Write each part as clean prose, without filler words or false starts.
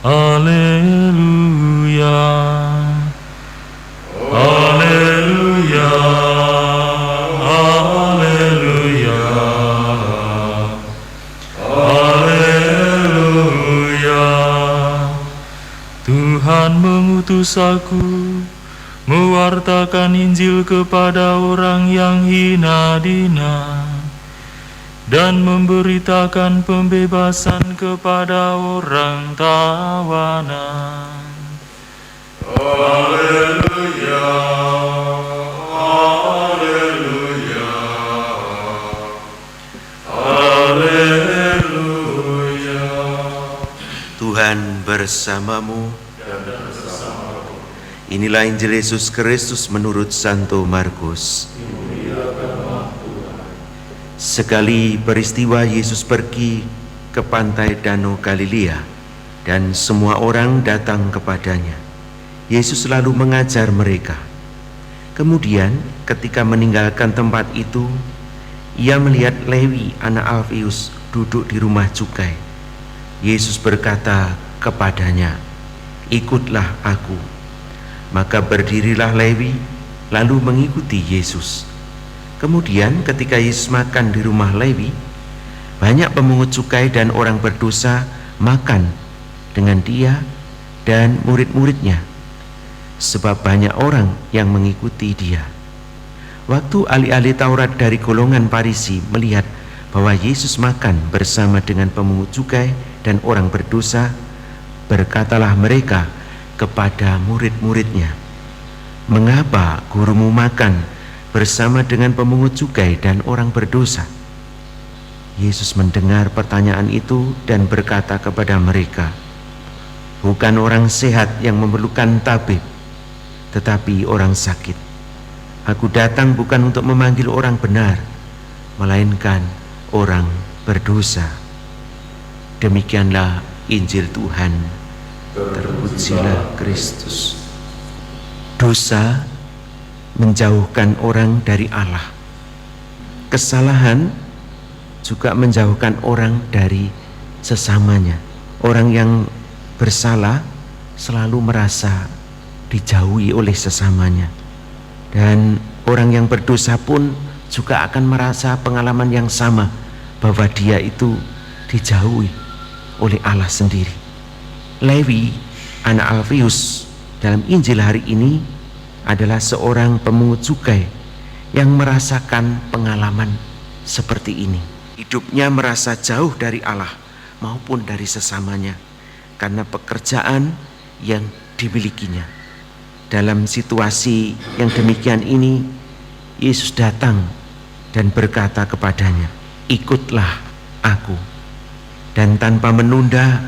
Haleluya, haleluya, haleluya, haleluya. Tuhan mengutus aku mewartakan Injil kepada orang yang hina dina dan memberitakan pembebasan kepada orang tawanan. Haleluya, haleluya, haleluya. Tuhan bersamamu. Inilah Injil Yesus Kristus menurut Santo Markus. Sekali peristiwa Yesus pergi ke pantai Danau Galilea dan semua orang datang kepadanya. Yesus lalu mengajar mereka. Kemudian ketika meninggalkan tempat itu, ia melihat Lewi anak Alfeus duduk di rumah cukai. Yesus berkata kepadanya, "Ikutlah aku." Maka berdirilah Lewi lalu mengikuti Yesus. Kemudian ketika Yesus makan di rumah Lewi, banyak pemungut cukai dan orang berdosa makan dengan dia dan murid-muridnya, sebab banyak orang yang mengikuti dia. Waktu ahli-ahli Taurat dari golongan Farisi melihat bahwa Yesus makan bersama dengan pemungut cukai dan orang berdosa, berkatalah mereka kepada murid-muridnya, "Mengapa gurumu makan bersama dengan pemungut cukai dan orang berdosa?" Yesus mendengar pertanyaan itu dan berkata kepada mereka, "Bukan orang sehat yang memerlukan tabib, tetapi orang sakit. Aku datang bukan untuk memanggil orang benar, melainkan orang berdosa." Demikianlah Injil Tuhan. Terpujilah Kristus. Dosa menjauhkan orang dari Allah. Kesalahan juga menjauhkan orang dari sesamanya. Orang yang bersalah selalu merasa dijauhi oleh sesamanya. Dan orang yang berdosa pun juga akan merasa pengalaman yang sama, bahwa dia itu dijauhi oleh Allah sendiri. Lewi, anak Alfeus, dalam Injil hari ini adalah seorang pemungut cukai yang merasakan pengalaman seperti ini. Hidupnya merasa jauh dari Allah maupun dari sesamanya karena pekerjaan yang dimilikinya. Dalam situasi yang demikian ini, Yesus datang dan berkata kepadanya, "Ikutlah aku." Dan tanpa menunda,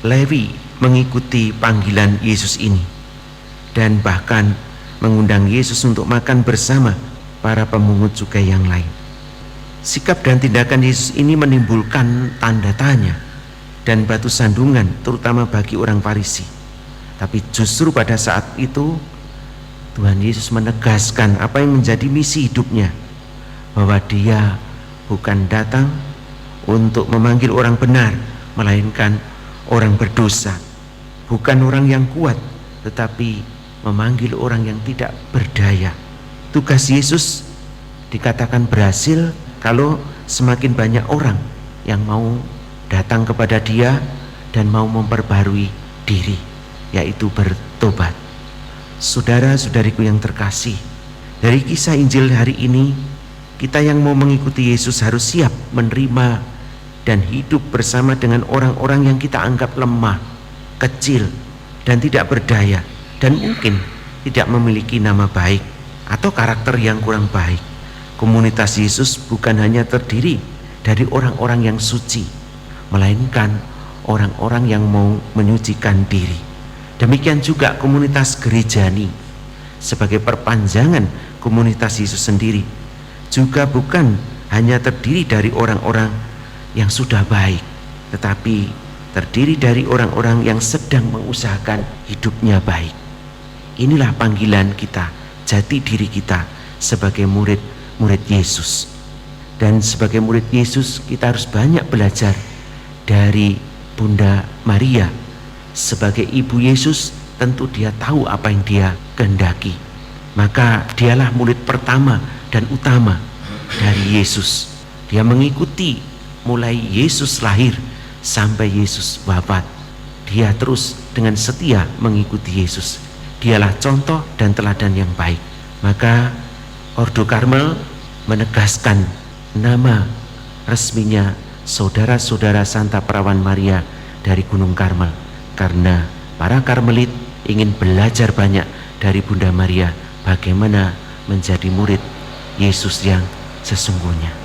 Lewi mengikuti panggilan Yesus ini dan bahkan mengundang Yesus untuk makan bersama para pemungut cukai yang lain. Sikap dan tindakan Yesus ini menimbulkan tanda tanya dan batu sandungan, terutama bagi orang Farisi. Tapi justru pada saat itu Tuhan Yesus menegaskan apa yang menjadi misi hidupnya, bahwa dia bukan datang untuk memanggil orang benar, melainkan orang berdosa. Bukan orang yang kuat, tetapi memanggil orang yang tidak berdaya. Tugas Yesus dikatakan berhasil kalau semakin banyak orang yang mau datang kepada dia dan mau memperbarui diri, yaitu bertobat. Saudara-saudariku yang terkasih, dari kisah Injil hari ini, kita yang mau mengikuti Yesus harus siap menerima dan hidup bersama dengan orang-orang yang kita anggap lemah, kecil, dan tidak berdaya, dan mungkin tidak memiliki nama baik atau karakter yang kurang baik. Komunitas Yesus bukan hanya terdiri dari orang-orang yang suci, melainkan orang-orang yang mau menyucikan diri. Demikian juga komunitas gerejani sebagai perpanjangan komunitas Yesus sendiri juga bukan hanya terdiri dari orang-orang yang sudah baik, tetapi terdiri dari orang-orang yang sedang mengusahakan hidupnya baik. Inilah panggilan kita, jati diri kita sebagai murid Yesus. Dan sebagai murid Yesus kita harus banyak belajar dari Bunda Maria sebagai ibu Yesus, tentu dia tahu apa yang dia kehendaki. Maka dialah murid pertama dan utama dari Yesus. Dia mengikuti mulai Yesus lahir sampai Yesus wafat. Dia terus dengan setia mengikuti Yesus. Dialah contoh dan teladan yang baik. Maka Ordo Karmel menegaskan nama resminya Saudara-saudara Santa Perawan Maria dari Gunung Karmel, karena para Karmelit ingin belajar banyak dari Bunda Maria bagaimana menjadi murid Yesus yang sesungguhnya.